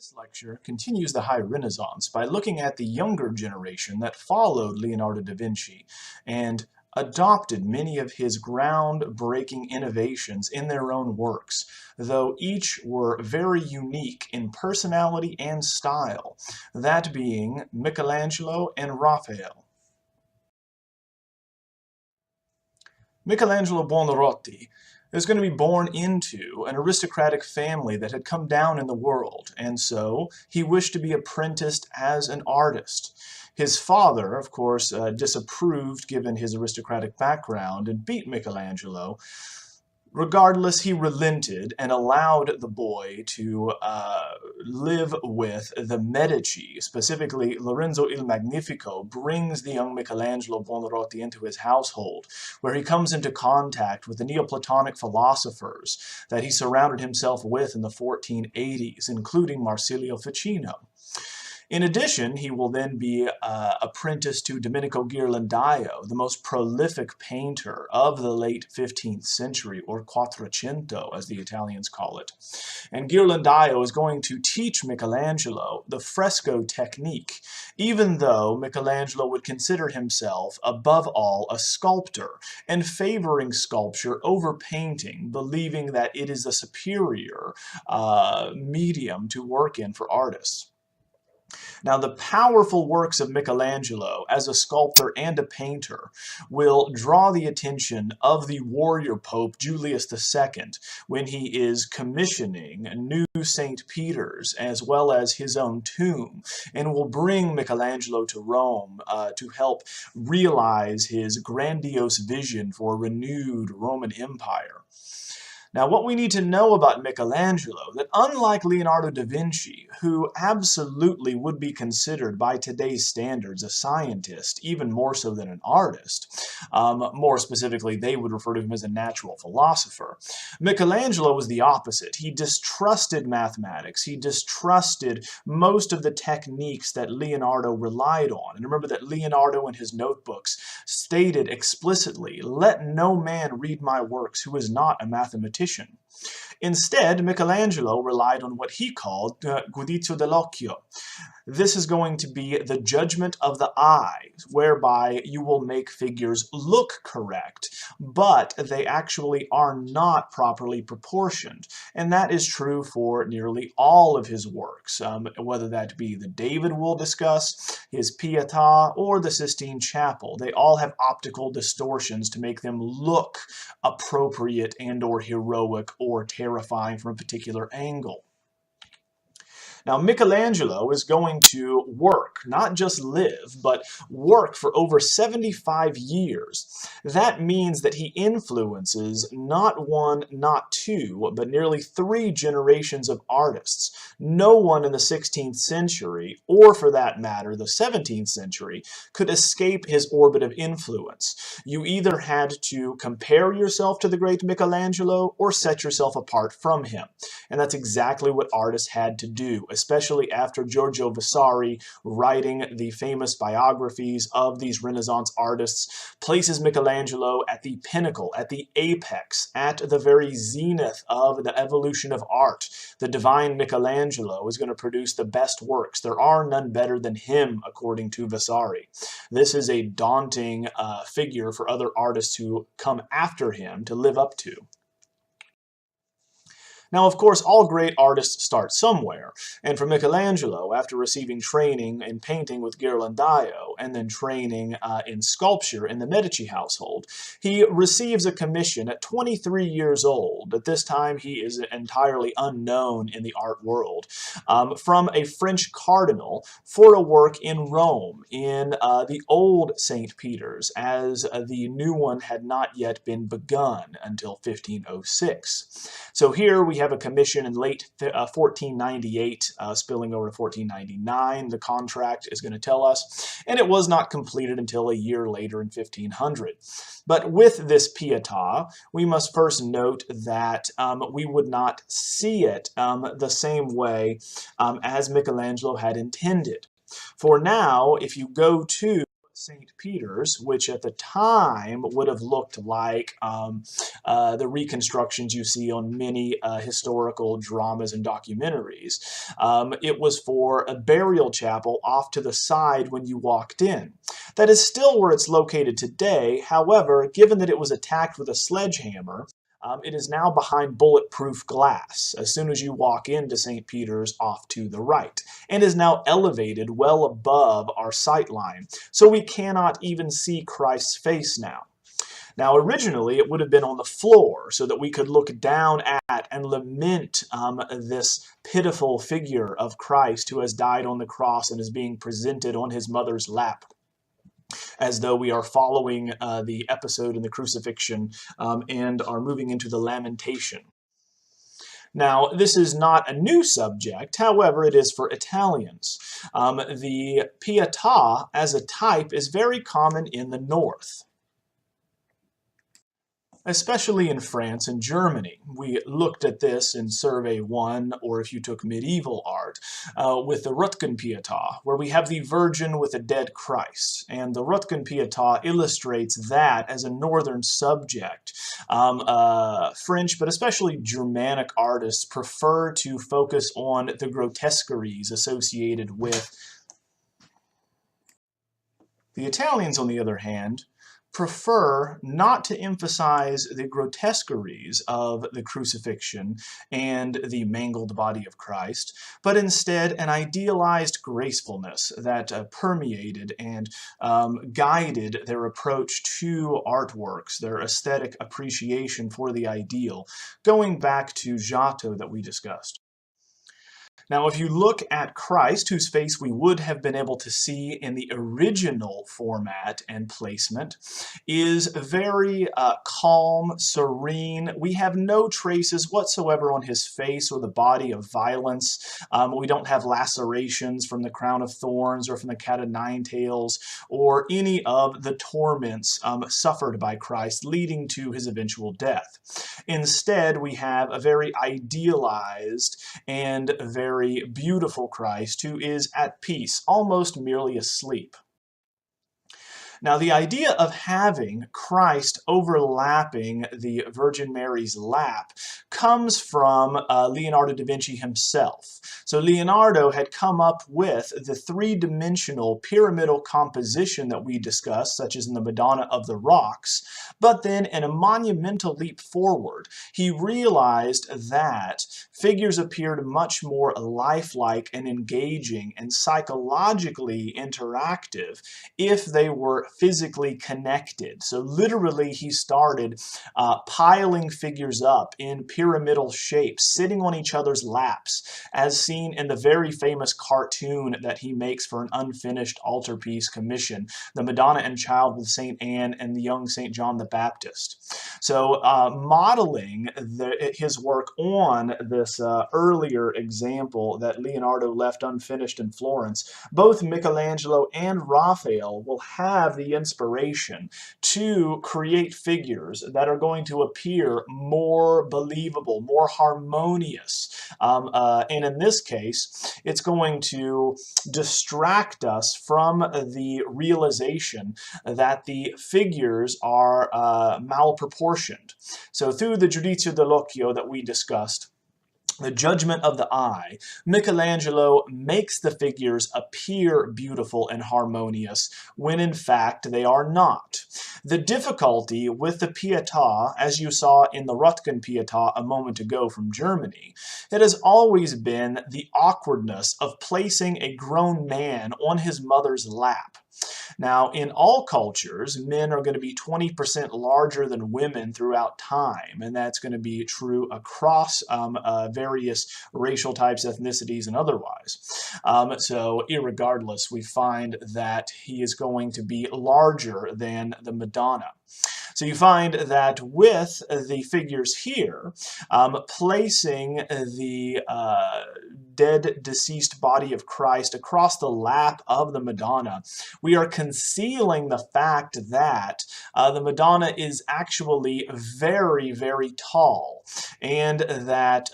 This lecture continues the High Renaissance by looking at the younger generation that followed Leonardo da Vinci and adopted many of his groundbreaking innovations in their own works, though each were very unique in personality and style, that being Michelangelo and Raphael. Michelangelo Buonarroti is going to be born into an aristocratic family that had come down in the world, and so he wished to be apprenticed as an artist. His father, of course, disapproved given his aristocratic background and beat Michelangelo. Regardless, he relented and allowed the boy to live with the Medici. Specifically, Lorenzo il Magnifico brings the young Michelangelo Buonarroti into his household, where he comes into contact with the Neoplatonic philosophers that he surrounded himself with in the 1480s, including Marsilio Ficino. In addition, he will then be apprenticed to Domenico Ghirlandaio, the most prolific painter of the late 15th century, or Quattrocento, as the Italians call it. And Ghirlandaio is going to teach Michelangelo the fresco technique, even though Michelangelo would consider himself, above all, a sculptor, and favoring sculpture over painting, believing that it is the superior medium to work in for artists. Now, the powerful works of Michelangelo as a sculptor and a painter will draw the attention of the warrior Pope Julius II when he is commissioning new St. Peter's as well as his own tomb, and will bring Michelangelo to Rome to help realize his grandiose vision for a renewed Roman Empire. Now, what we need to know about Michelangelo, that unlike Leonardo da Vinci, who absolutely would be considered by today's standards a scientist, even more so than an artist, more specifically, they would refer to him as a natural philosopher, Michelangelo was the opposite. He distrusted mathematics. He distrusted most of the techniques that Leonardo relied on. And remember that Leonardo in his notebooks stated explicitly, "Let no man read my works who is not a mathematician." Instead, Michelangelo relied on what he called giudizio dell'occhio. This is going to be the judgment of the eye, whereby you will make figures look correct, but they actually are not properly proportioned. And that is true for nearly all of his works, whether that be the David we'll discuss, his Pietà, or the Sistine Chapel. They all have optical distortions to make them look appropriate and or heroic or terrifying from a particular angle. Now, Michelangelo is going to work, not just live, but work for over 75 years. That means that he influences not one, not two, but nearly 3 generations of artists. No one in the 16th century, or for that matter, the 17th century, could escape his orbit of influence. You either had to compare yourself to the great Michelangelo or set yourself apart from him. And that's exactly what artists had to do, especially after Giorgio Vasari, writing the famous biographies of these Renaissance artists, places Michelangelo at the pinnacle, at the apex, at the very zenith of the evolution of art. The divine Michelangelo is going to produce the best works. There are none better than him, according to Vasari. This is a daunting figure for other artists who come after him to live up to. Now, of course, all great artists start somewhere, and for Michelangelo, after receiving training in painting with Ghirlandaio and then training in sculpture in the Medici household, he receives a commission at 23 years old. At this time, he is entirely unknown in the art world, from a French cardinal for a work in Rome, in the old St. Peter's, as the new one had not yet been begun until 1506. So here we have a commission in late 1498, spilling over to 1499, the contract is going to tell us, and it was not completed until a year later in 1500. But with this Pietà, we must first note that we would not see it the same way as Michelangelo had intended. For now, if you go to St. Peter's, which at the time would have looked like the reconstructions you see on many historical dramas and documentaries. It was for a burial chapel off to the side when you walked in. That is still where it's located today. However, given that it was attacked with a sledgehammer, it is now behind bulletproof glass as soon as you walk into St. Peter's off to the right, and is now elevated well above our sight line, so we cannot even see Christ's face now. Now, originally, it would have been on the floor so that we could look down at and lament this pitiful figure of Christ who has died on the cross and is being presented on his mother's lap, as though we are following the episode in the crucifixion and are moving into the lamentation. Now, this is not a new subject, however, it is for Italians. The Pietà as a type is very common in the north, especially in France and Germany. We looked at this in Survey 1, or if you took medieval art, with the Röntgen Pietà, where we have the Virgin with a dead Christ. And the Röntgen Pietà illustrates that as a northern subject. French, but especially Germanic artists prefer to focus on the grotesqueries associated with. The Italians, on the other hand, prefer not to emphasize the grotesqueries of the crucifixion and the mangled body of Christ, but instead an idealized gracefulness that permeated and guided their approach to artworks, their aesthetic appreciation for the ideal, going back to Giotto that we discussed. Now, if you look at Christ, whose face we would have been able to see in the original format and placement, is very calm, serene. We have no traces whatsoever on his face or the body of violence. We don't have lacerations from the crown of thorns or from the cat of nine tails or any of the torments suffered by Christ leading to his eventual death. Instead, we have a very idealized and very beautiful Christ who is at peace, almost merely asleep. Now, the idea of having Christ overlapping the Virgin Mary's lap comes from Leonardo da Vinci himself. So Leonardo had come up with the three-dimensional pyramidal composition that we discussed, such as in the Madonna of the Rocks, but then in a monumental leap forward, he realized that figures appeared much more lifelike and engaging and psychologically interactive if they were physically connected. So literally he started piling figures up in pyramidal shapes, sitting on each other's laps, as seen in the very famous cartoon that he makes for an unfinished altarpiece commission, the Madonna and Child with St. Anne and the young St. John the Baptist. So modeling his work on this earlier example that Leonardo left unfinished in Florence, both Michelangelo and Raphael will have the inspiration to create figures that are going to appear more believable, more harmonious. And in this case, it's going to distract us from the realization that the figures are malproportioned. So through the Giudizio dell'Occhio that we discussed, the judgment of the eye, Michelangelo makes the figures appear beautiful and harmonious when in fact they are not. The difficulty with the Pietà, as you saw in the Röntgen Pietà a moment ago from Germany, it has always been the awkwardness of placing a grown man on his mother's lap. Now, in all cultures, men are going to be 20% larger than women throughout time, and that's going to be true across various racial types, ethnicities, and otherwise. So, irregardless, we find that he is going to be larger than the Madonna. So you find that with the figures here, placing the dead, deceased body of Christ across the lap of the Madonna, we are concealing the fact that the Madonna is actually very, very tall, and that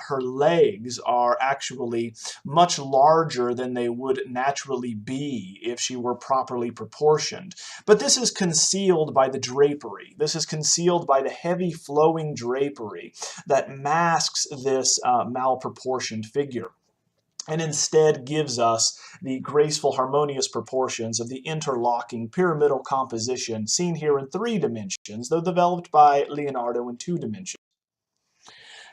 her legs are actually much larger than they would naturally be if she were properly proportioned. But this is concealed by the drapery. This is concealed by the heavy flowing drapery that masks this malproportioned figure, and instead gives us the graceful, harmonious proportions of the interlocking pyramidal composition seen here in 3 dimensions, though developed by Leonardo in 2 dimensions.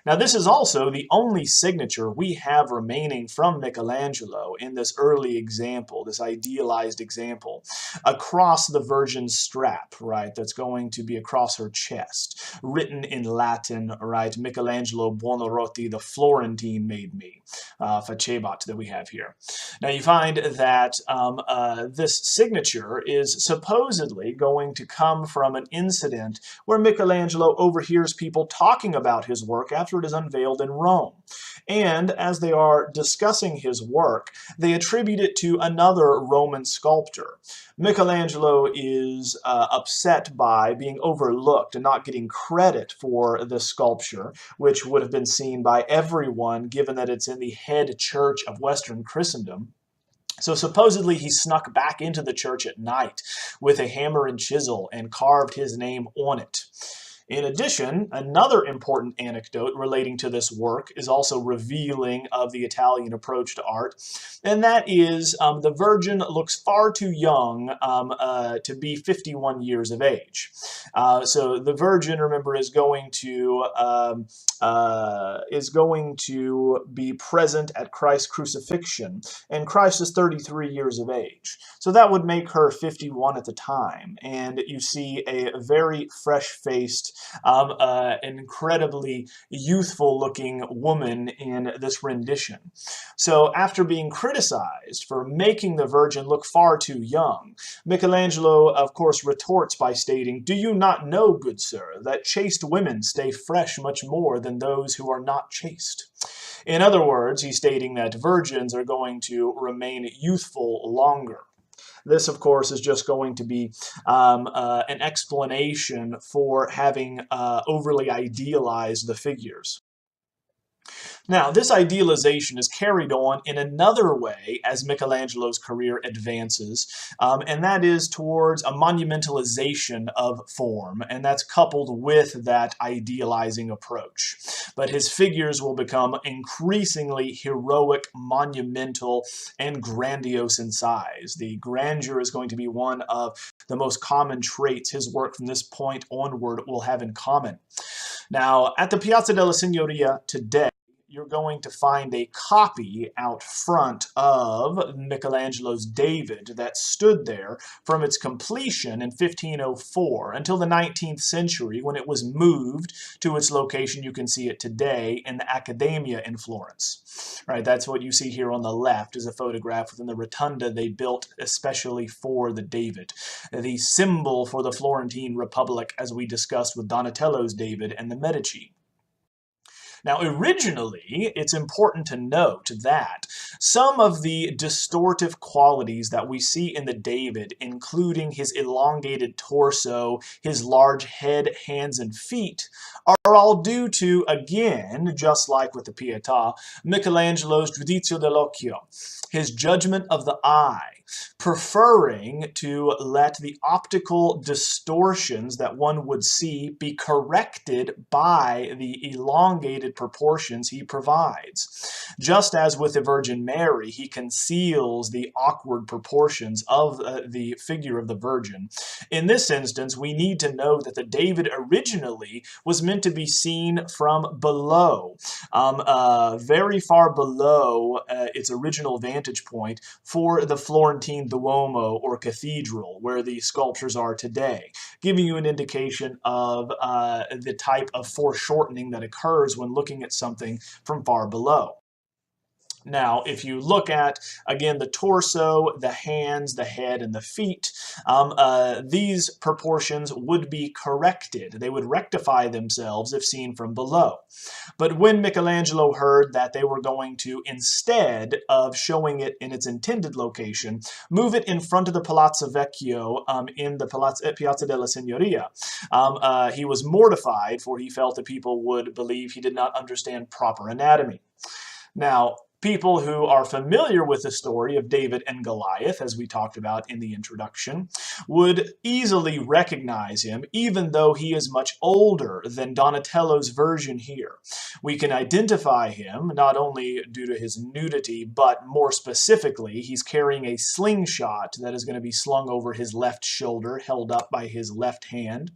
Now, this is also the only signature we have remaining from Michelangelo in this early example, this idealized example, across the Virgin's strap, right, that's going to be across her chest, written in Latin, right, Michelangelo Buonarroti, the Florentine made me, facebat that we have here. Now, you find that this signature is supposedly going to come from an incident where Michelangelo overhears people talking about his work after it is unveiled in Rome. And as they are discussing his work, they attribute it to another Roman sculptor. Michelangelo is upset by being overlooked and not getting credit for the sculpture, which would have been seen by everyone given that it's in the head church of Western Christendom. So supposedly he snuck back into the church at night with a hammer and chisel and carved his name on it. In addition, another important anecdote relating to this work is also revealing of the Italian approach to art, and that is the Virgin looks far too young to be 51 years of age. So the Virgin, remember, is going to be present at Christ's crucifixion, and Christ is 33 years of age. So that would make her 51 at the time, and you see a very fresh-faced, incredibly youthful-looking woman in this rendition. So after being criticized for making the Virgin look far too young, Michelangelo, of course, retorts by stating, "Do you not know, good sir, that chaste women stay fresh much more than those who are not chaste?" In other words, he's stating that virgins are going to remain youthful longer. This, of course, is just going to be an explanation for having overly idealized the figures. Now, this idealization is carried on in another way as Michelangelo's career advances, and that is towards a monumentalization of form, and that's coupled with that idealizing approach. But his figures will become increasingly heroic, monumental, and grandiose in size. The grandeur is going to be one of the most common traits his work from this point onward will have in common. Now, at the Piazza della Signoria today, you're going to find a copy out front of Michelangelo's David that stood there from its completion in 1504 until the 19th century, when it was moved to its location. You can see it today in the Accademia in Florence. Right, that's what you see here on the left is a photograph within the rotunda they built especially for the David, the symbol for the Florentine Republic, as we discussed with Donatello's David and the Medici. Now, originally, it's important to note that some of the distortive qualities that we see in the David, including his elongated torso, his large head, hands, and feet, are all due to, again, just like with the Pietà, Michelangelo's giudizio dell'occhio, his judgment of the eye, preferring to let the optical distortions that one would see be corrected by the elongated proportions he provides. Just as with the Virgin Mary, he conceals the awkward proportions of the figure of the Virgin. In this instance, we need to know that the David originally was meant to be seen from below, very far below its original vantage point for the Florentine Duomo or cathedral, where the sculptures are today, giving you an indication of the type of foreshortening that occurs when looking at something from far below. Now, if you look at, again, the torso, the hands, the head, and the feet, these proportions would be corrected. They would rectify themselves if seen from below. But when Michelangelo heard that they were going to, instead of showing it in its intended location, move it in front of the Palazzo Vecchio in the Piazza della Signoria, he was mortified, for he felt that people would believe he did not understand proper anatomy. Now, people who are familiar with the story of David and Goliath, as we talked about in the introduction, would easily recognize him, even though he is much older than Donatello's version here. We can identify him not only due to his nudity, but more specifically, he's carrying a slingshot that is going to be slung over his left shoulder, held up by his left hand,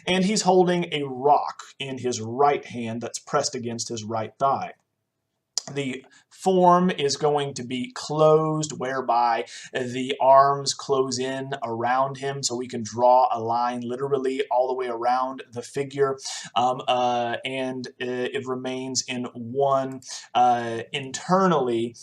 and he's holding a rock in his right hand that's pressed against his right thigh. The form is going to be closed, whereby the arms close in around him, so we can draw a line literally all the way around the figure, and it remains in one internally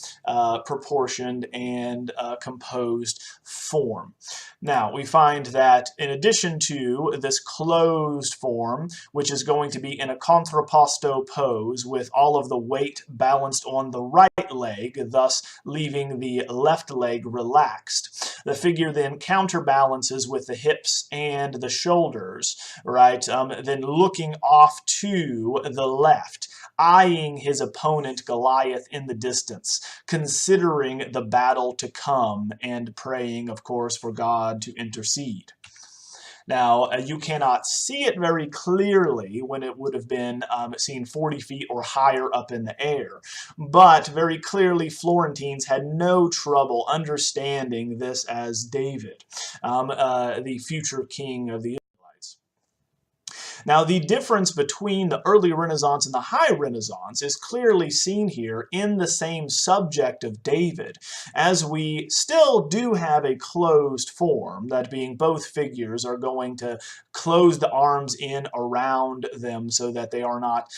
proportioned and composed form. Now, we find that in addition to this closed form, which is going to be in a contrapposto pose with all of the weight balanced on the right leg, thus leaving the left leg relaxed, the figure then counterbalances with the hips and the shoulders, right? Then looking off to the left, eyeing his opponent Goliath in the distance, considering the battle to come, and praying, of course, for God to intercede. Now, you cannot see it very clearly when it would have been seen 40 feet or higher up in the air, but very clearly Florentines had no trouble understanding this as David, the future king of the Israelites. Now, the difference between the early Renaissance and the High Renaissance is clearly seen here in the same subject of David, as we still do have a closed form, that being both figures are going to close the arms in around them so that they are not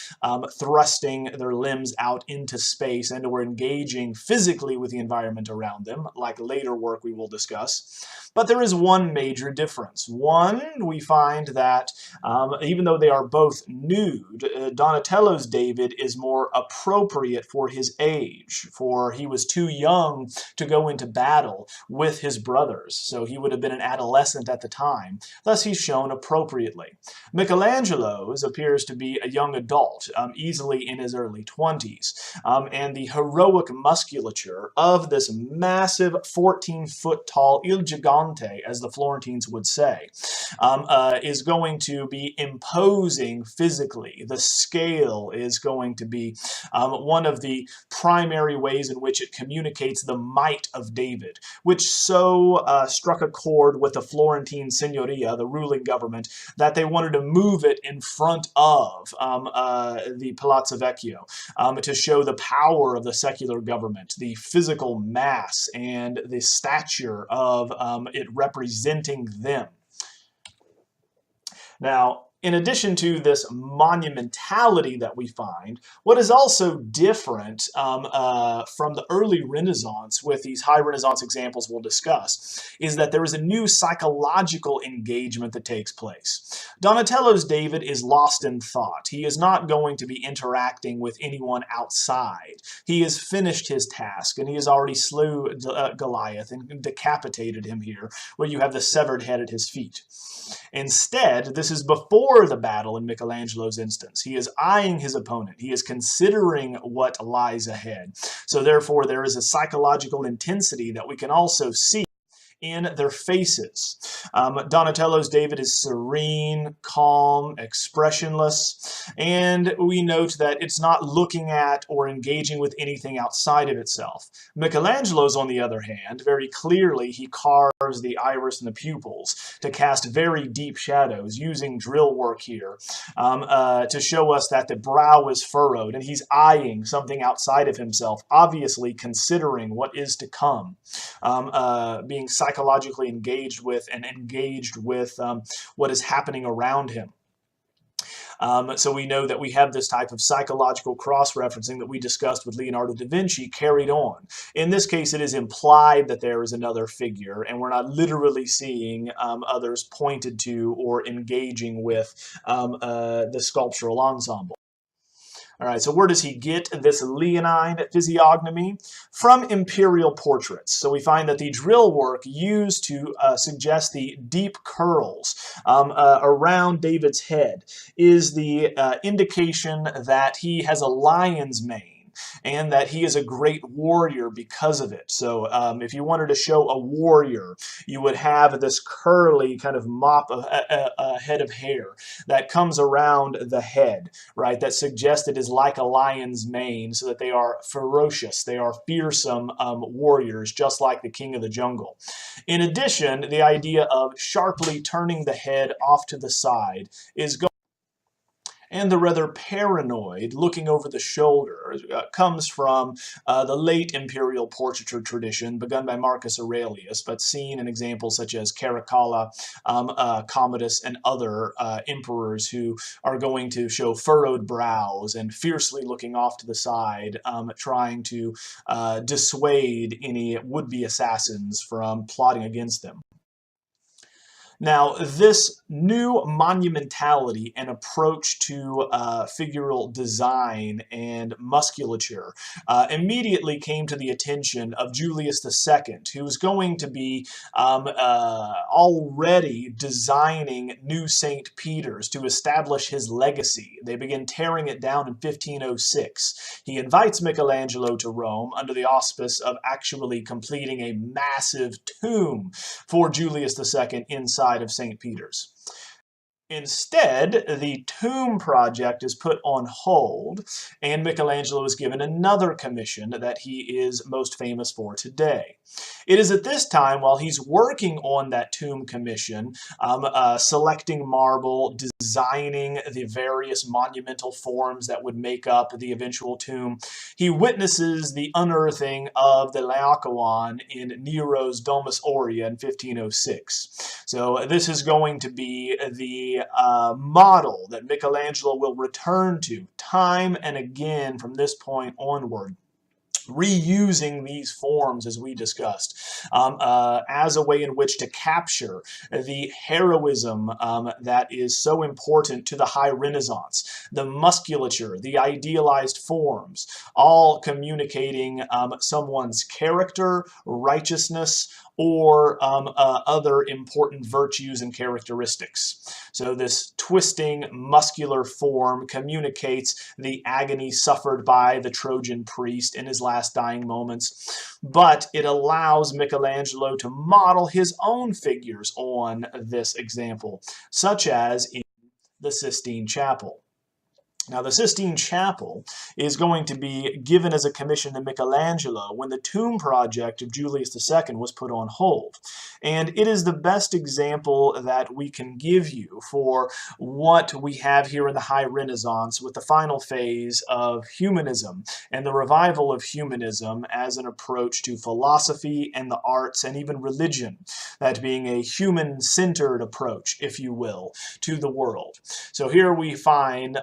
thrusting their limbs out into space and or engaging physically with the environment around them, like later work we will discuss. But there is one major difference. One, we find that even though they are both nude, Donatello's David is more appropriate for his age, for he was too young to go into battle with his brothers, so he would have been an adolescent at the time. Thus, he's shown appropriately. Michelangelo's appears to be a young adult, easily in his early 20s, and the heroic musculature of this massive 14-foot tall Il Gigante, as the Florentines would say, is going to be imposing physically. The scale is going to be one of the primary ways in which it communicates the might of David, which so struck a chord with the Florentine Signoria, the ruling government, that they wanted to move it in front of the Palazzo Vecchio to show the power of the secular government, the physical mass and the stature of it representing them. Now, in addition to this monumentality that we find, what is also different from the early Renaissance, with these High Renaissance examples we'll discuss, is that there is a new psychological engagement that takes place. Donatello's David is lost in thought. He is not going to be interacting with anyone outside. He has finished his task, and he has already slew Goliath and decapitated him here, where you have the severed head at his feet. Instead, this is before the battle in Michelangelo's instance. He is eyeing his opponent. He is considering what lies ahead. So therefore, there is a psychological intensity that we can also see in their faces. Donatello's David is serene, calm, expressionless, and we note that it's not looking at or engaging with anything outside of itself. Michelangelo's, on the other hand, very clearly he carves the iris and the pupils to cast very deep shadows, using drill work here to show us that the brow is furrowed and he's eyeing something outside of himself, obviously considering what is to come, being psychologically engaged with what is happening around him. So we know that we have this type of psychological cross-referencing that we discussed with Leonardo da Vinci carried on. In this case, it is implied that there is another figure, and we're not literally seeing others pointed to or engaging with the sculptural ensemble. All right, so where does he get this leonine physiognomy? From imperial portraits. So we find that the drill work used to suggest the deep curls around David's head is the indication that he has a lion's mane, and that he is a great warrior because of it. So if you wanted to show a warrior, you would have this curly kind of mop of a head of hair that comes around the head, right? That suggests it is like a lion's mane, so that they are ferocious, they are fearsome warriors, just like the king of the jungle. In addition, the idea of sharply turning the head off to the side is going, and the rather paranoid looking over the shoulder comes from the late imperial portraiture tradition begun by Marcus Aurelius, but seen in examples such as Caracalla, Commodus, and other emperors who are going to show furrowed brows and fiercely looking off to the side, trying to dissuade any would-be assassins from plotting against them. Now, this new monumentality and approach to figural design and musculature immediately came to the attention of Julius II, who was going to be already designing new St. Peter's to establish his legacy. They begin tearing it down in 1506. He invites Michelangelo to Rome under the auspice of actually completing a massive tomb for Julius II inside of St. Peter's. Instead, the tomb project is put on hold, and Michelangelo is given another commission that he is most famous for today. It is at this time, while he's working on that tomb commission, selecting marble, designing the various monumental forms that would make up the eventual tomb, he witnesses the unearthing of the Laocoon in Nero's Domus Aurea in 1506. So this is going to be the model that Michelangelo will return to time and again from this point onward, reusing these forms, as we discussed, as a way in which to capture the heroism that is so important to the High Renaissance, the musculature, the idealized forms, all communicating someone's character, righteousness, or other important virtues and characteristics. So this twisting, muscular form communicates the agony suffered by the Trojan priest in his last dying moments, but it allows Michelangelo to model his own figures on this example, such as in the Sistine Chapel. Now, the Sistine Chapel is going to be given as a commission to Michelangelo when the tomb project of Julius II was put on hold. And it is the best example that we can give you for what we have here in the High Renaissance with the final phase of humanism and the revival of humanism as an approach to philosophy and the arts and even religion, that being a human-centered approach, if you will, to the world. So here we find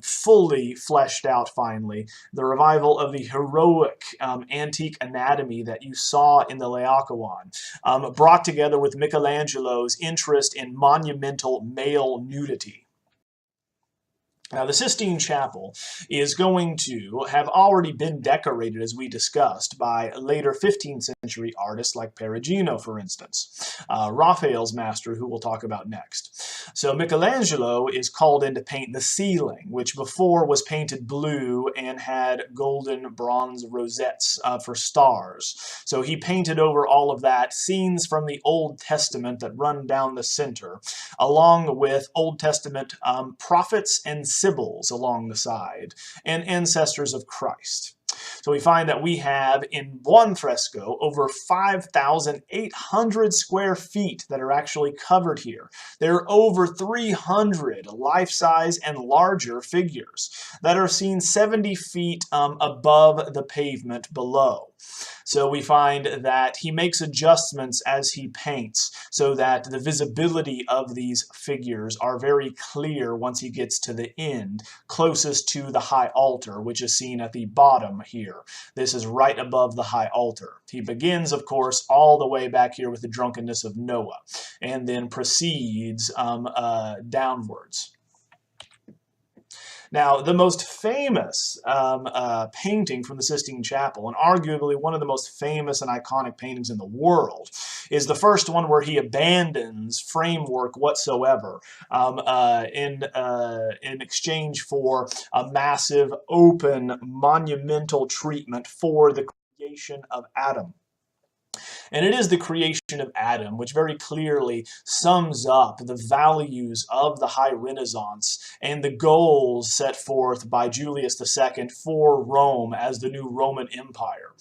fully fleshed out, finally, the revival of the heroic antique anatomy that you saw in the Laocoon, brought together with Michelangelo's interest in monumental male nudity. Now, the Sistine Chapel is going to have already been decorated, as we discussed, by later 15th century artists like Perugino, for instance, Raphael's master, who we'll talk about next. So Michelangelo is called in to paint the ceiling, which before was painted blue and had golden bronze rosettes for stars. So he painted over all of that scenes from the Old Testament that run down the center, along with Old Testament prophets and Sibyls along the side, and ancestors of Christ. So we find that we have in one fresco over 5,800 square feet that are actually covered here. There are over 300 life-size and larger figures that are seen 70 feet above the pavement below. So we find that he makes adjustments as he paints so that the visibility of these figures are very clear once he gets to the end, closest to the high altar, which is seen at the bottom here. This is right above the high altar. He begins, of course, all the way back here with the drunkenness of Noah, and then proceeds downwards. Now, the most famous painting from the Sistine Chapel, and arguably one of the most famous and iconic paintings in the world, is the first one where he abandons framework whatsoever in exchange for a massive, open, monumental treatment for the creation of Adam. And it is the creation of Adam which very clearly sums up the values of the High Renaissance and the goals set forth by Julius II for Rome as the new Roman Empire.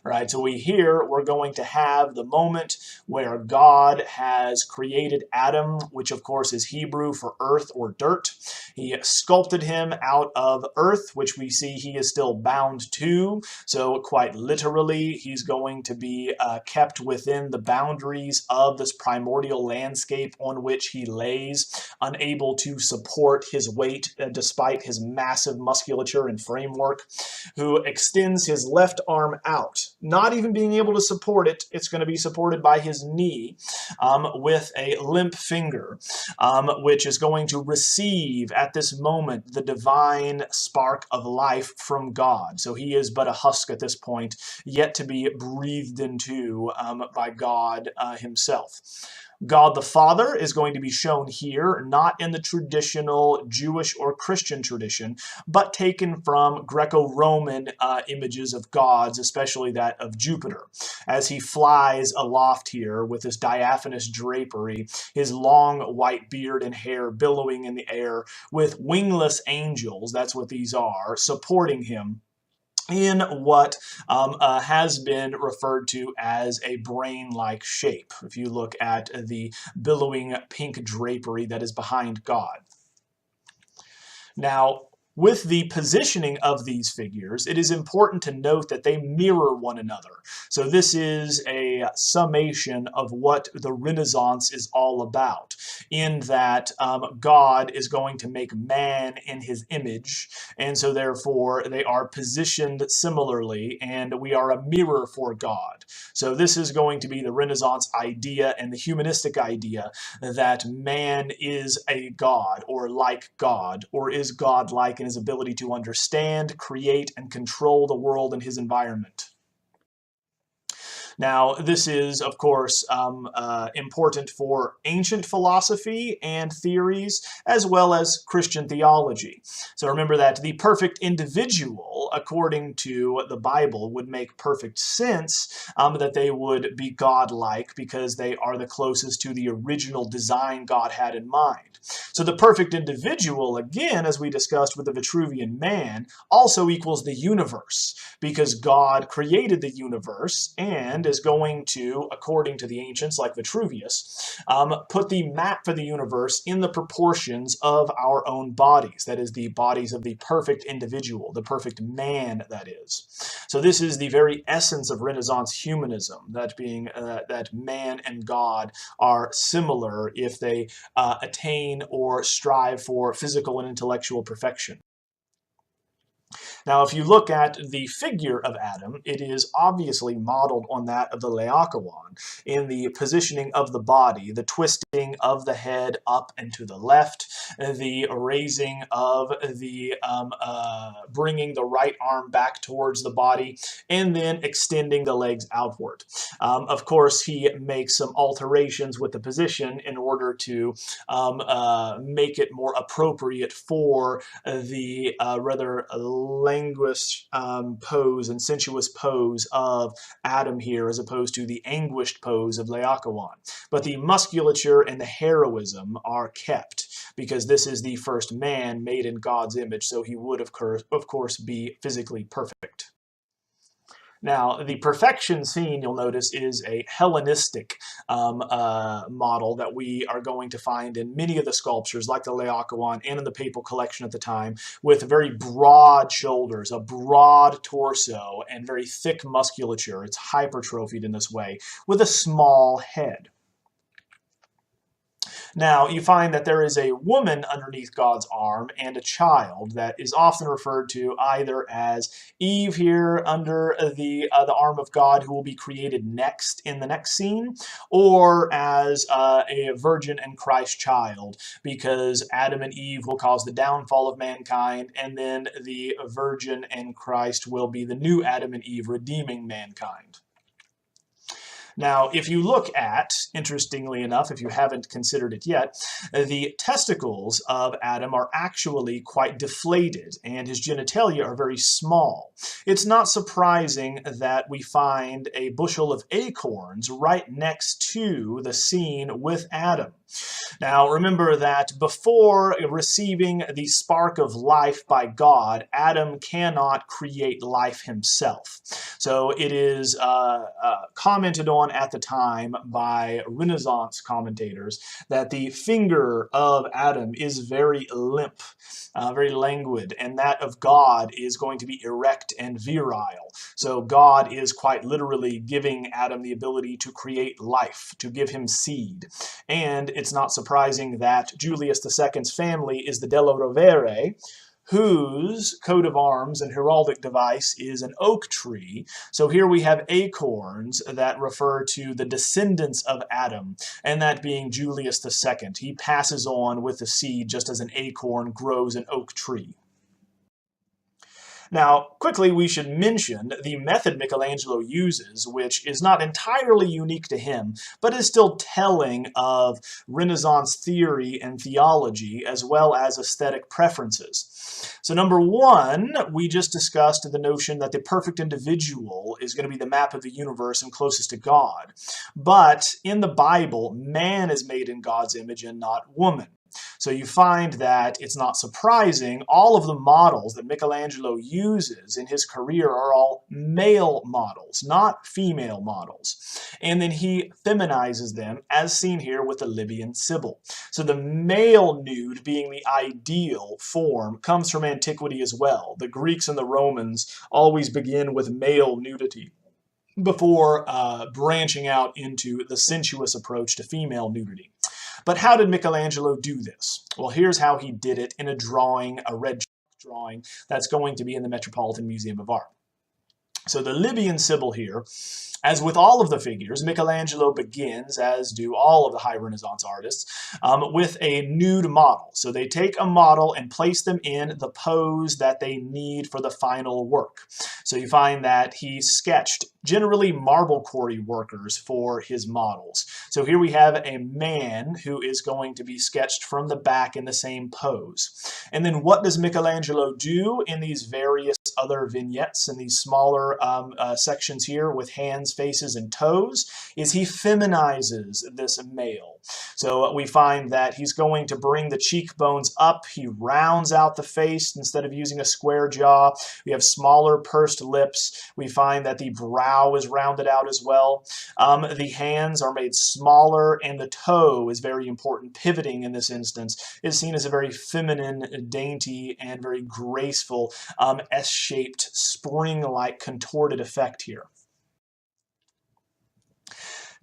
Right? So we're going to have the moment where God has created Adam, which of course is Hebrew for earth or dirt. He sculpted him out of earth, which we see he is still bound to. So quite literally, he's going to be kept within the boundaries of this primordial landscape on which he lays, unable to support his weight despite his massive musculature and framework, who extends his left arm out, not even being able to support it. It's going to be supported by his knee with a limp finger, which is going to receive at this moment the divine spark of life from God. So he is but a husk at this point, yet to be breathed into by God himself. God the Father is going to be shown here, not in the traditional Jewish or Christian tradition, but taken from Greco-Roman images of gods, especially that of Jupiter, as he flies aloft here with this diaphanous drapery, his long white beard and hair billowing in the air, with wingless angels, that's what these are, supporting him in what has been referred to as a brain-like shape, if you look at the billowing pink drapery that is behind God. Now, with the positioning of these figures, it is important to note that they mirror one another. So this is a summation of what the Renaissance is all about, in that God is going to make man in his image, and so therefore they are positioned similarly, and we are a mirror for God. So this is going to be the Renaissance idea and the humanistic idea that man is a God, or like God, or is God-like in his ability to understand, create, and control the world and his environment. Now, this is, of course, important for ancient philosophy and theories, as well as Christian theology. So remember that the perfect individual, according to the Bible, would make perfect sense, that they would be God-like because they are the closest to the original design God had in mind. So the perfect individual, again, as we discussed with the Vitruvian man, also equals the universe, because God created the universe and is going to, according to the ancients like Vitruvius, put the map for the universe in the proportions of our own bodies. That is, the bodies of the perfect individual, the perfect man, that is. So this is the very essence of Renaissance humanism, that being that man and God are similar if they attain or strive for physical and intellectual perfection. Now, if you look at the figure of Adam, it is obviously modeled on that of the Laocoon in the positioning of the body, the twisting of the head up and to the left, the raising of the, bringing the right arm back towards the body, and then extending the legs outward. Of course, he makes some alterations with the position in order to make it more appropriate for the rather languished pose and sensuous pose of Adam here, as opposed to the anguished pose of Laocoon. But the musculature and the heroism are kept, because this is the first man made in God's image, so he would, of course, be physically perfect. Now, the perfection scene, you'll notice, is a Hellenistic model that we are going to find in many of the sculptures, like the Laocoon and in the papal collection at the time, with very broad shoulders, a broad torso, and very thick musculature. It's hypertrophied in this way, with a small head. Now, you find that there is a woman underneath God's arm and a child that is often referred to either as Eve here under the arm of God, who will be created next in the next scene, or as a virgin and Christ child, because Adam and Eve will cause the downfall of mankind, and then the virgin and Christ will be the new Adam and Eve redeeming mankind. Now, if you look at, interestingly enough, if you haven't considered it yet, the testicles of Adam are actually quite deflated, and his genitalia are very small. It's not surprising that we find a bushel of acorns right next to the scene with Adam. Now, remember that before receiving the spark of life by God, Adam cannot create life himself. So it is commented on at the time by Renaissance commentators that the finger of Adam is very limp, very languid, and that of God is going to be erect and virile. So God is quite literally giving Adam the ability to create life, to give him seed. And it's not surprising that Julius II's family is the Della Rovere, whose coat of arms and heraldic device is an oak tree. So here we have acorns that refer to the descendants of Adam, and that being Julius II. He passes on with the seed just as an acorn grows an oak tree. Now, quickly, we should mention the method Michelangelo uses, which is not entirely unique to him, but is still telling of Renaissance theory and theology, as well as aesthetic preferences. So number one, we just discussed the notion that the perfect individual is going to be the map of the universe and closest to God. But in the Bible, man is made in God's image and not woman. So you find that it's not surprising, all of the models that Michelangelo uses in his career are all male models, not female models. And then he feminizes them, as seen here with the Libyan Sibyl. So the male nude being the ideal form comes from antiquity as well. The Greeks and the Romans always begin with male nudity before branching out into the sensuous approach to female nudity. But how did Michelangelo do this? Well, here's how he did it in a drawing, a red drawing, that's going to be in the Metropolitan Museum of Art. So the Libyan Sibyl here, as with all of the figures, Michelangelo begins, as do all of the High Renaissance artists, with a nude model. So they take a model and place them in the pose that they need for the final work. So you find that he sketched generally marble quarry workers for his models. So here we have a man who is going to be sketched from the back in the same pose. And then what does Michelangelo do in these various other vignettes and these smaller sections here with hands, faces, and toes? Is he feminizes this male. So we find that he's going to bring the cheekbones up. He rounds out the face instead of using a square jaw. We have smaller pursed lips. We find that the brow is rounded out as well. The hands are made smaller, and the toe is very important. Pivoting in this instance is seen as a very feminine, dainty, and very graceful S-shaped, spring-like contorted effect here.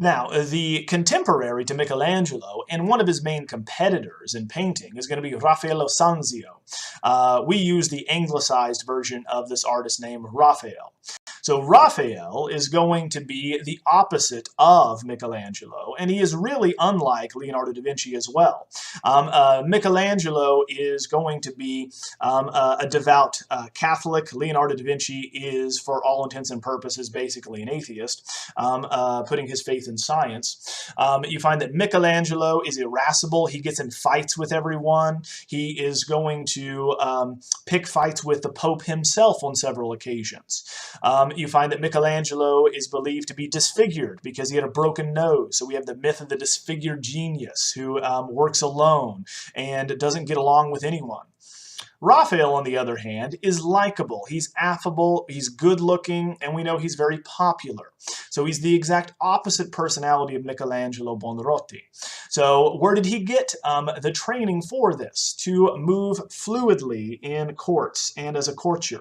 Now, the contemporary to Michelangelo and one of his main competitors in painting is going to be Raffaello Sanzio. We use the anglicized version of this artist name, Raphael. So Raphael is going to be the opposite of Michelangelo, and he is really unlike Leonardo da Vinci as well. Michelangelo is going to be a devout Catholic. Leonardo da Vinci is, for all intents and purposes, basically an atheist, putting his faith in science. You find that Michelangelo is irascible. He gets in fights with everyone. He is going to pick fights with the Pope himself on several occasions. You find that Michelangelo is believed to be disfigured because he had a broken nose. So we have the myth of the disfigured genius who works alone and doesn't get along with anyone. Raphael, on the other hand, is likable. He's affable, he's good-looking, and we know he's very popular. So he's the exact opposite personality of Michelangelo Buonarroti. So where did he get the training for this? To move fluidly in courts and as a courtier.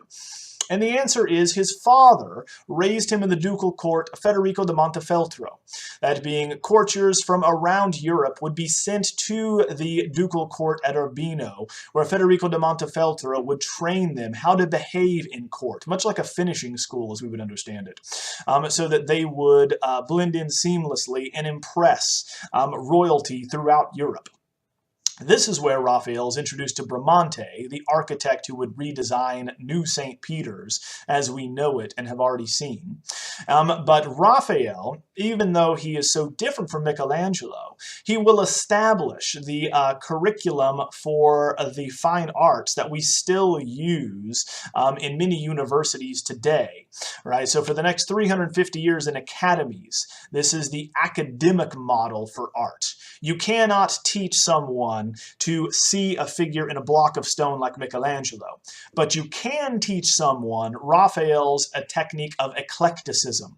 And the answer is his father raised him in the ducal court of Federico da Montefeltro. That being, courtiers from around Europe would be sent to the ducal court at Urbino, where Federico da Montefeltro would train them how to behave in court, much like a finishing school as we would understand it, so that they would blend in seamlessly and impress royalty throughout Europe. This is where Raphael is introduced to Bramante, the architect who would redesign New St. Peter's as we know it and have already seen. But Raphael, even though he is so different from Michelangelo, he will establish the curriculum for the fine arts that we still use in many universities today. Right? So for the next 350 years in academies, this is the academic model for art. You cannot teach someone to see a figure in a block of stone like Michelangelo, but you can teach someone Raphael's a technique of eclecticism.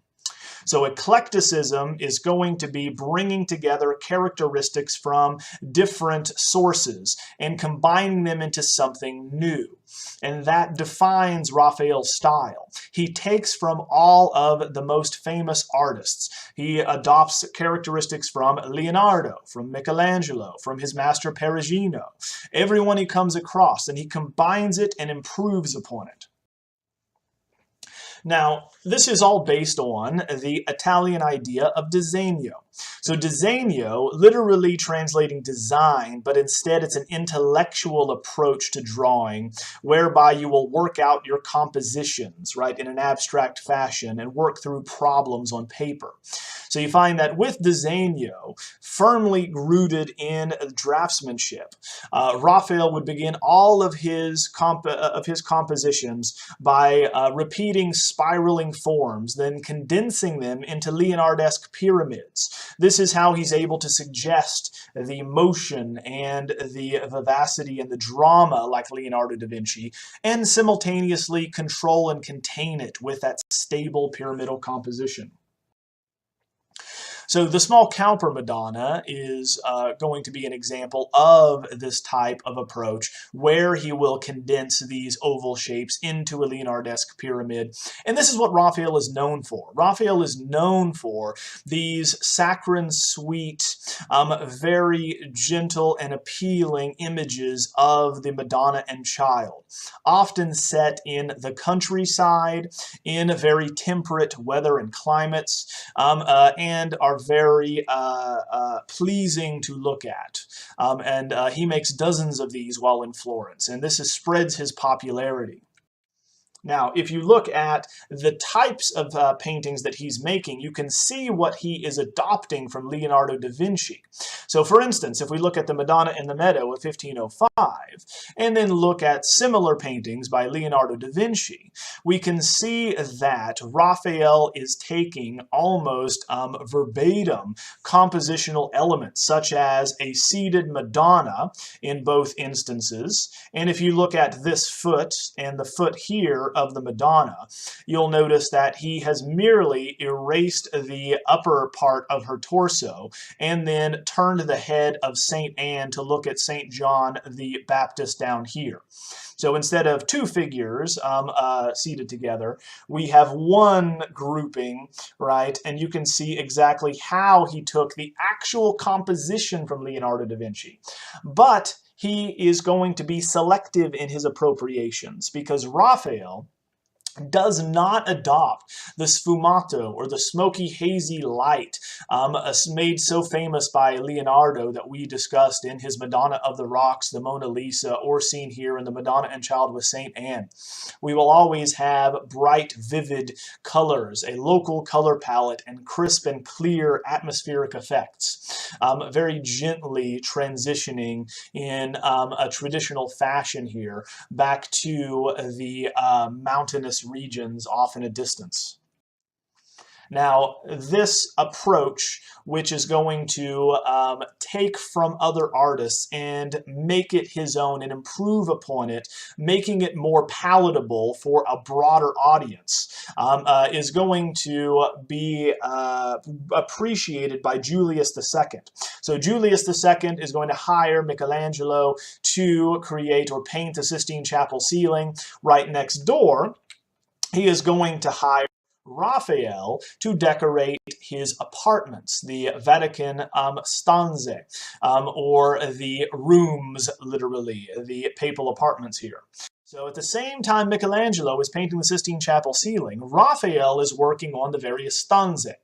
So eclecticism is going to be bringing together characteristics from different sources and combining them into something new. And that defines Raphael's style. He takes from all of the most famous artists. He adopts characteristics from Leonardo, from Michelangelo, from his master Perugino, everyone he comes across, and he combines it and improves upon it. Now, this is all based on the Italian idea of disegno. So disegno, literally translating design, but instead it's an intellectual approach to drawing, whereby you will work out your compositions, right, in an abstract fashion and work through problems on paper. So you find that with disegno, firmly rooted in draftsmanship, Raphael would begin all of his compositions by repeating spiraling forms, then condensing them into Leonardesque pyramids. This is how he's able to suggest the motion and the vivacity and the drama like Leonardo da Vinci, and simultaneously control and contain it with that stable pyramidal composition. So the small Cowper Madonna is going to be an example of this type of approach where he will condense these oval shapes into a Leonardesque pyramid. And this is what Raphael is known for. Raphael is known for these saccharine sweet, very gentle and appealing images of the Madonna and Child, often set in the countryside, in very temperate weather and climates, and are very pleasing to look at. And he makes dozens of these while in Florence, and this spreads his popularity. Now, if you look at the types of paintings that he's making, you can see what he is adopting from Leonardo da Vinci. So, for instance, if we look at the Madonna in the Meadow of 1505, and then look at similar paintings by Leonardo da Vinci, we can see that Raphael is taking almost verbatim compositional elements, such as a seated Madonna in both instances. And if you look at this foot and the foot here of the Madonna, you'll notice that he has merely erased the upper part of her torso and then turned the head of St. Anne to look at St. John the Baptist down here. So instead of two figures seated together, we have one grouping, right? And you can see exactly how he took the actual composition from Leonardo da Vinci. But he is going to be selective in his appropriations because Raphael does not adopt the sfumato, or the smoky, hazy light made so famous by Leonardo that we discussed in his Madonna of the Rocks, the Mona Lisa, or seen here in the Madonna and Child with St. Anne. We will always have bright, vivid colors, a local color palette, and crisp and clear atmospheric effects, very gently transitioning in a traditional fashion here back to the mountainous regions off in a distance. Now, this approach, which is going to take from other artists and make it his own and improve upon it, making it more palatable for a broader audience, is going to be appreciated by Julius II. So Julius II is going to hire Michelangelo to create or paint the Sistine Chapel ceiling. Right next door, he is going to hire Raphael to decorate his apartments, the Vatican stanze, or the rooms, literally, the papal apartments here. So at the same time Michelangelo is painting the Sistine Chapel ceiling, Raphael is working on the various stanze.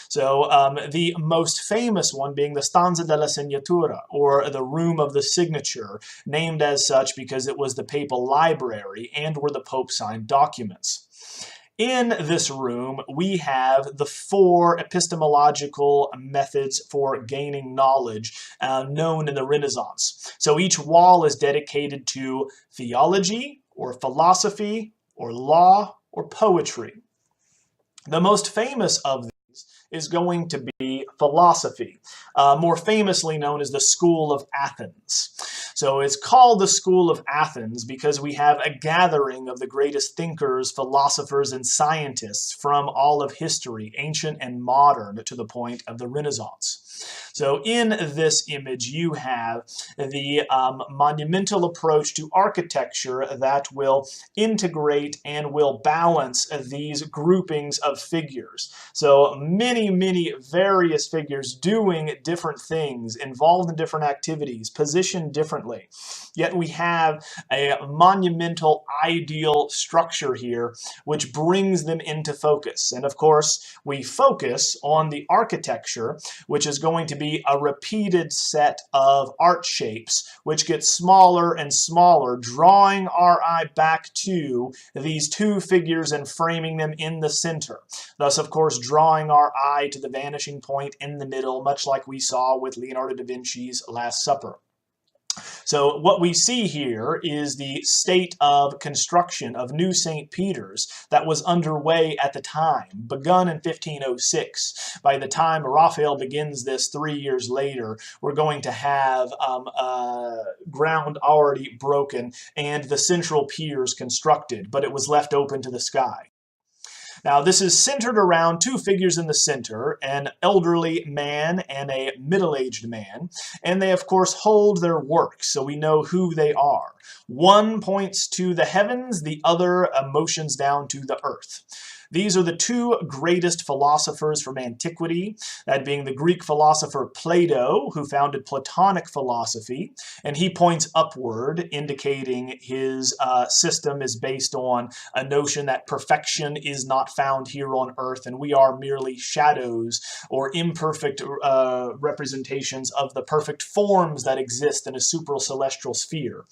So the most famous one being the Stanza della Segnatura, or the Room of the Signature, named as such because it was the papal library and where the Pope signed documents. In this room, we have the 4 epistemological methods for gaining knowledge known in the Renaissance. So each wall is dedicated to theology, or philosophy, or law, or poetry. The most famous of these is going to be philosophy, more famously known as the School of Athens. So it's called the School of Athens because we have a gathering of the greatest thinkers, philosophers, and scientists from all of history, ancient and modern, to the point of the Renaissance. So in this image, you have the monumental approach to architecture that will integrate and will balance these groupings of figures. So many various figures doing different things, involved in different activities, positioned differently. Yet we have a monumental ideal structure here which brings them into focus. And of course, we focus on the architecture, which is going to be a repeated set of art shapes, which get smaller and smaller, drawing our eye back to these 2 figures and framing them in the center. Thus, of course, drawing our eye to the vanishing point in the middle, much like we saw with Leonardo da Vinci's Last Supper. So what we see here is the state of construction of New St. Peter's that was underway at the time, begun in 1506. By the time Raphael begins this 3 years later, we're going to have ground already broken and the central piers constructed, but it was left open to the sky. Now, this is centered around 2 figures in the center, an elderly man and a middle-aged man, and they, of course, hold their work, so we know who they are. One points to the heavens, the other motions down to the earth. These are the 2 greatest philosophers from antiquity, that being the Greek philosopher Plato, who founded Platonic philosophy, and he points upward, indicating his system is based on a notion that perfection is not found here on earth, and we are merely shadows or imperfect representations of the perfect forms that exist in a supracelestial sphere.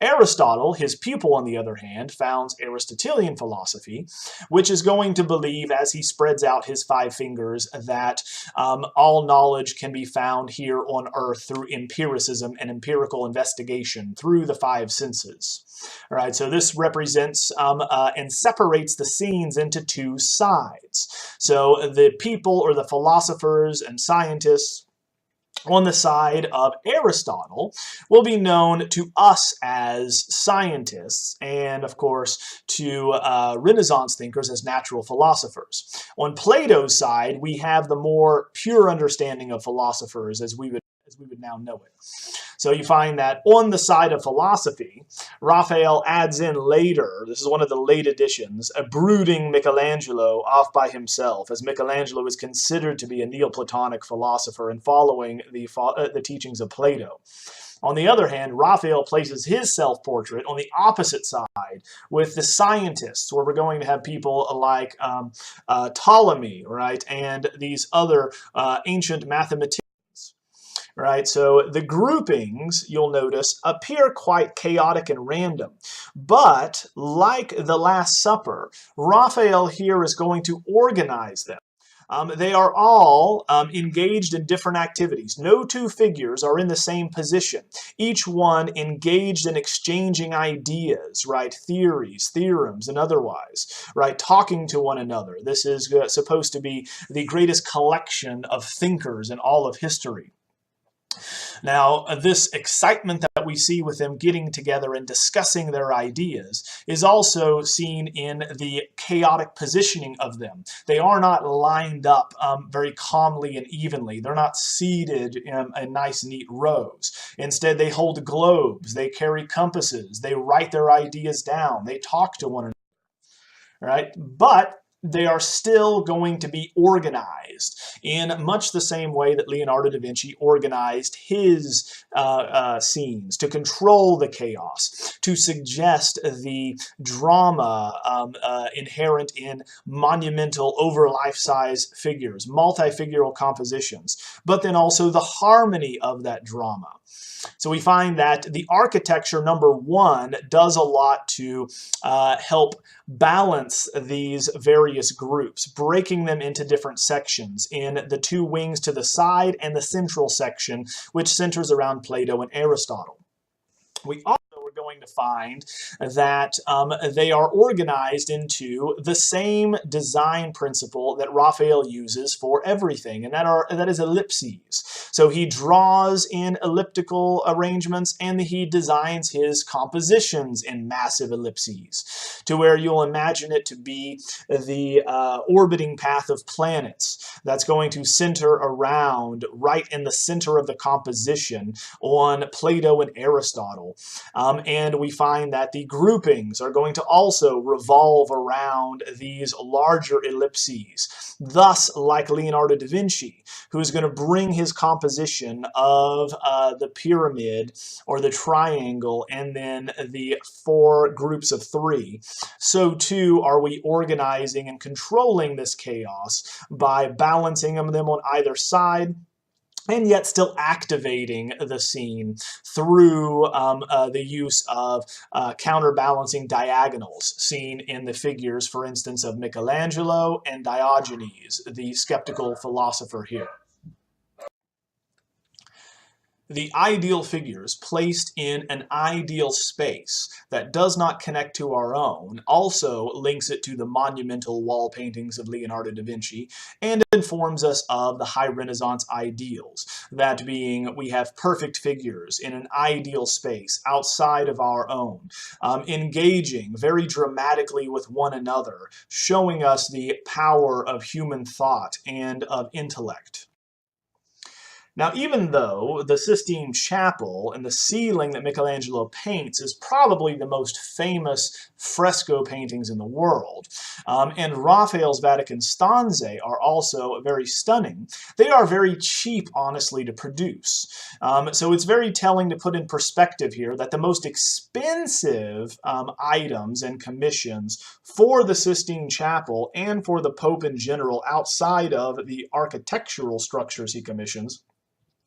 Aristotle, his pupil on the other hand, founds Aristotelian philosophy, which is going to believe, as he spreads out his 5 fingers, that all knowledge can be found here on earth through empiricism and empirical investigation through the 5 senses. All right, so this represents and separates the scenes into 2 sides. So the people, or the philosophers and scientists, on the side of Aristotle will be known to us as scientists, and of course to Renaissance thinkers as natural philosophers. On Plato's side, we have the more pure understanding of philosophers as we would now know it. So you find that on the side of philosophy, Raphael adds in later, this is one of the late additions, a brooding Michelangelo off by himself, as Michelangelo is considered to be a Neoplatonic philosopher and following the teachings of Plato. On the other hand, Raphael places his self-portrait on the opposite side with the scientists, where we're going to have people like Ptolemy, right, and these other ancient mathematicians. Right, so the groupings, you'll notice, appear quite chaotic and random. But, like the Last Supper, Raphael here is going to organize them. They are all engaged in different activities. No two figures are in the same position. Each one engaged in exchanging ideas, right? Theories, theorems, and otherwise, right? Talking to one another. This is supposed to be the greatest collection of thinkers in all of history. Now, this excitement that we see with them getting together and discussing their ideas is also seen in the chaotic positioning of them. They are not lined up very calmly and evenly. They're not seated in nice, neat rows. Instead, they hold globes, they carry compasses, they write their ideas down, they talk to one another. Right? But they are still going to be organized in much the same way that Leonardo da Vinci organized his scenes, to control the chaos, to suggest the drama inherent in monumental, over life-size figures, multi-figural compositions, but then also the harmony of that drama. So we find that the architecture, number one, does a lot to help balance these various groups, breaking them into different sections in the two wings to the side and the central section, which centers around Plato and Aristotle. We also are going to find that they are organized into the same design principle that Raphael uses for everything, and that is ellipses. So he draws in elliptical arrangements, and he designs his compositions in massive ellipses, to where you'll imagine it to be the orbiting path of planets that's going to center around right in the center of the composition on Plato and Aristotle. And we find that the groupings are going to also revolve around these larger ellipses. Thus, like Leonardo da Vinci, who is going to bring his composition of the pyramid or the triangle and then the four groups of three, so too are we organizing and controlling this chaos by balancing them on either side, and yet still activating the scene through the use of counterbalancing diagonals seen in the figures, for instance, of Michelangelo and Diogenes, the skeptical philosopher here. The ideal figures placed in an ideal space that does not connect to our own also links it to the monumental wall paintings of Leonardo da Vinci and informs us of the High Renaissance ideals, that being we have perfect figures in an ideal space outside of our own, engaging very dramatically with one another, showing us the power of human thought and of intellect. Now, even though the Sistine Chapel and the ceiling that Michelangelo paints is probably the most famous fresco paintings in the world, and Raphael's Vatican stanze are also very stunning, they are very cheap, honestly, to produce. So it's very telling to put in perspective here that the most expensive items and commissions for the Sistine Chapel and for the Pope in general, outside of the architectural structures he commissions,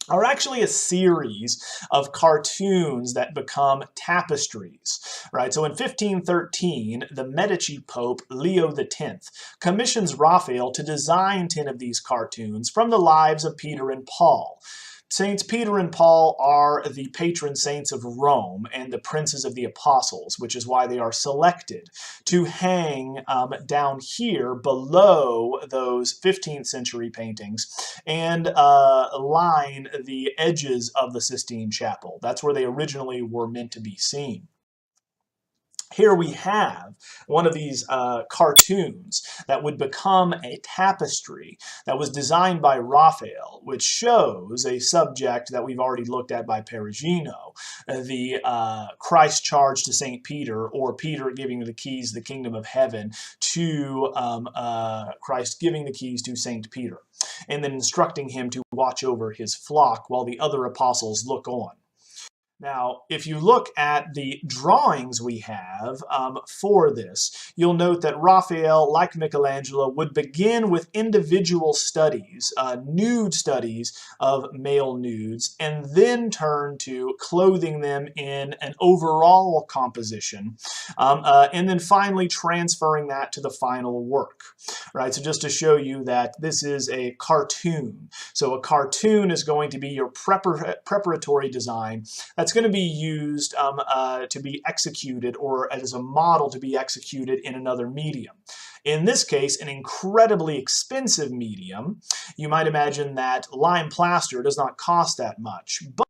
are actually a series of cartoons that become tapestries, right? So in 1513, the Medici Pope, Leo X, commissions Raphael to design 10 of these cartoons from the lives of Peter and Paul. Saints Peter and Paul are the patron saints of Rome and the princes of the apostles, which is why they are selected to hang down here below those 15th century paintings and line the edges of the Sistine Chapel. That's where they originally were meant to be seen. Here we have one of these cartoons that would become a tapestry that was designed by Raphael, which shows a subject that we've already looked at by Perugino, the Christ charge to St. Peter, or Peter giving the keys, the kingdom of heaven, to Christ giving the keys to St. Peter, and then instructing him to watch over his flock while the other apostles look on. Now, if you look at the drawings we have for this, you'll note that Raphael, like Michelangelo, would begin with individual studies, nude studies of male nudes, and then turn to clothing them in an overall composition, and then finally transferring that to the final work. Right, so just to show you that this is a cartoon. So a cartoon is going to be your preparatory design that's going to be used to be executed, or as a model to be executed in another medium. In this case, an incredibly expensive medium. You might imagine that lime plaster does not cost that much, but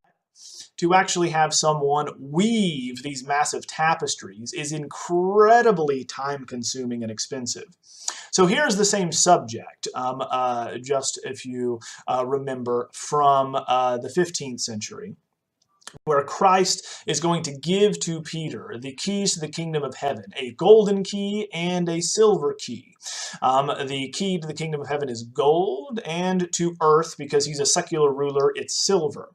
to actually have someone weave these massive tapestries is incredibly time-consuming and expensive. So here's the same subject, just if you remember from the 15th century, where Christ is going to give to Peter the keys to the kingdom of heaven, a golden key and a silver key. The key to the kingdom of heaven is gold, and to earth, because he's a secular ruler, it's silver.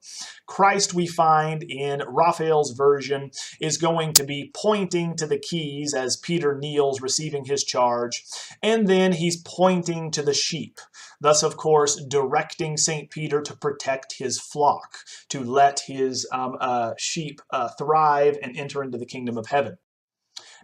Christ, we find in Raphael's version, is going to be pointing to the keys as Peter kneels receiving his charge, and then he's pointing to the sheep, thus, of course, directing St. Peter to protect his flock, to let his sheep thrive and enter into the kingdom of heaven.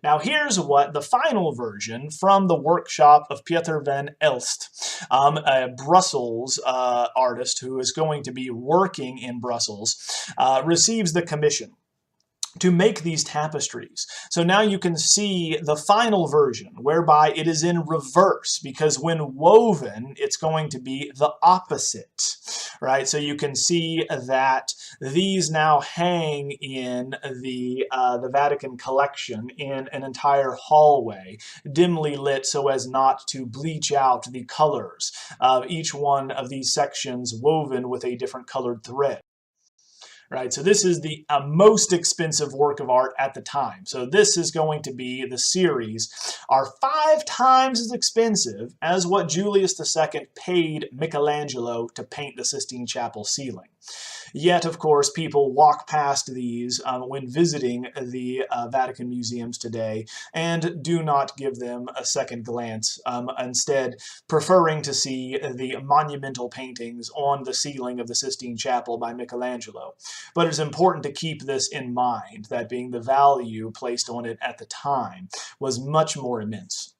Now here's what the final version from the workshop of Pieter van Elst, a Brussels artist who is going to be working in Brussels, receives the commission to make these tapestries. So now you can see the final version, whereby it is in reverse, because when woven, it's going to be the opposite, right? So you can see that these now hang in the Vatican collection in an entire hallway, dimly lit so as not to bleach out the colors of each one of these sections woven with a different colored thread. Right, so this is the most expensive work of art at the time. So this is going to be, the series are 5 times as expensive as what Julius II paid Michelangelo to paint the Sistine Chapel ceiling. Yet, of course, people walk past these when visiting the Vatican museums today and do not give them a second glance, instead preferring to see the monumental paintings on the ceiling of the Sistine Chapel by Michelangelo. But it's important to keep this in mind, that being the value placed on it at the time was much more immense.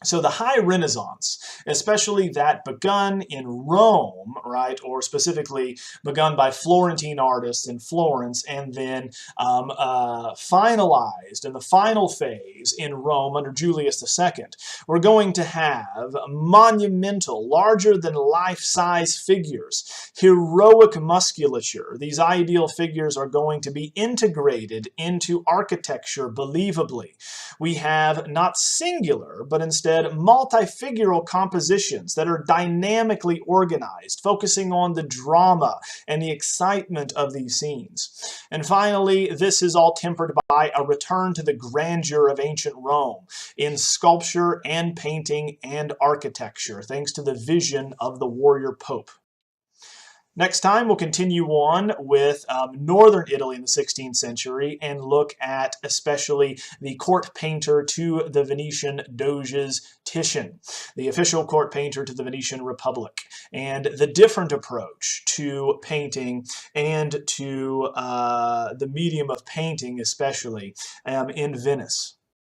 So the High Renaissance, especially that begun in Rome, right, or specifically begun by Florentine artists in Florence, and then finalized in the final phase in Rome under Julius II, we're going to have monumental, larger than life-size figures, heroic musculature. These ideal figures are going to be integrated into architecture believably. We have not singular, but instead multi-figural compositions that are dynamically organized, focusing on the drama and the excitement of these scenes. And finally, this is all tempered by a return to the grandeur of ancient Rome in sculpture and painting and architecture, thanks to the vision of the warrior pope. Next time, we'll continue on with northern Italy in the 16th century and look at especially the court painter to the Venetian Doges, Titian, the official court painter to the Venetian Republic, and the different approach to painting and to the medium of painting, especially in Venice.